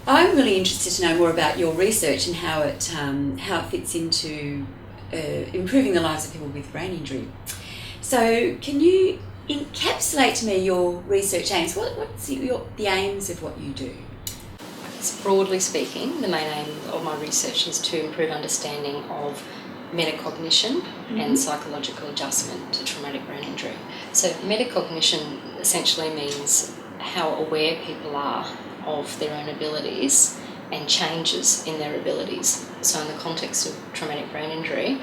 I'm really interested to know more about your research and how it fits into improving the lives of people with brain injury. So, can you encapsulate to me your research aims? What's the aims of what you do? Broadly speaking, the main aim of my research is to improve understanding of metacognition and psychological adjustment to traumatic brain injury. So metacognition essentially means how aware people are of their own abilities and changes in their abilities. So in the context of traumatic brain injury,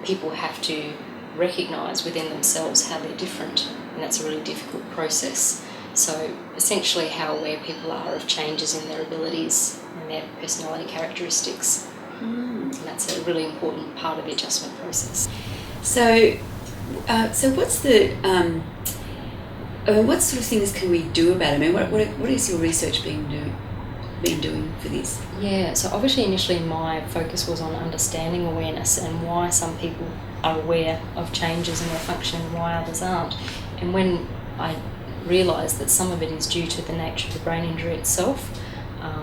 people have to recognise within themselves how they're different, and that's a really difficult process. So essentially how aware people are of changes in their abilities and their personality characteristics. And that's a really important part of the adjustment process. So what's the what sort of things can we do about it? I mean, what is your research been doing for this? Yeah, so obviously initially my focus was on understanding awareness and why some people are aware of changes in their function and why others aren't. And when I realised that some of it is due to the nature of the brain injury itself,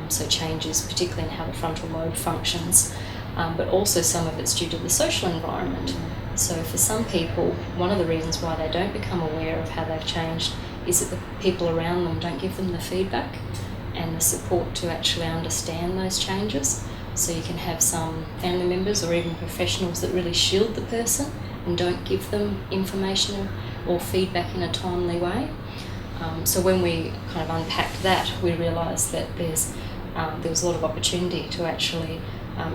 so changes particularly in how the frontal lobe functions, but also some of it's due to the social environment. So for some people, one of the reasons why they don't become aware of how they've changed is that the people around them don't give them the feedback and the support to actually understand those changes. So you can have some family members or even professionals that really shield the person and don't give them information or feedback in a timely way. So when we kind of unpacked that, we realised that there was a lot of opportunity to actually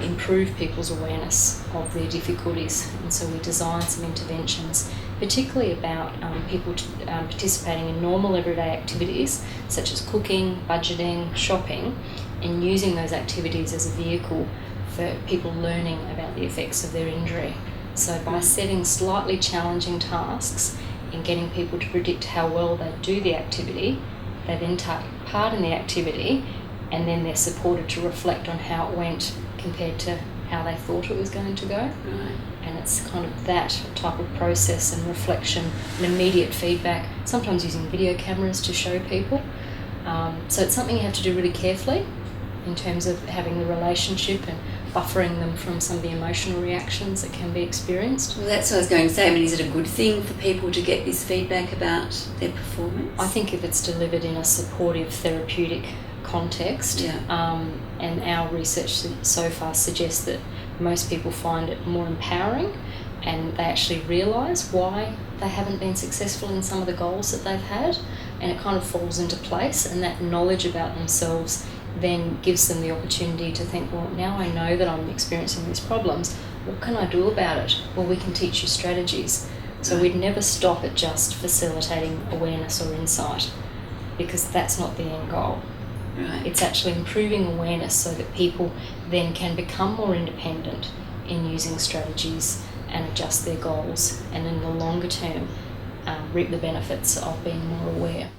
improve people's awareness of their difficulties, and so we designed some interventions, particularly about people participating in normal everyday activities such as cooking, budgeting, shopping, and using those activities as a vehicle for people learning about the effects of their injury. So by setting slightly challenging tasks and getting people to predict how well they do the activity, they then take part in the activity, and then they're supported to reflect on how it went compared to how they thought it was going to go. Right. And it's kind of that type of process and reflection and immediate feedback, sometimes using video cameras to show people. So it's something you have to do really carefully in terms of having the relationship and buffering them from some of the emotional reactions that can be experienced. Well, that's what I was going to say. I mean, is it a good thing for people to get this feedback about their performance? I think if it's delivered in a supportive therapeutic context, and our research so far suggests that most people find it more empowering and they actually realise why they haven't been successful in some of the goals that they've had, and it kind of falls into place, and that knowledge about themselves then gives them the opportunity to think, well, now I know that I'm experiencing these problems, what can I do about it? Well, we can teach you strategies. So we'd never stop at just facilitating awareness or insight, because that's not the end goal. Right. It's actually improving awareness so that people then can become more independent in using strategies and adjust their goals, and in the longer term reap the benefits of being more aware.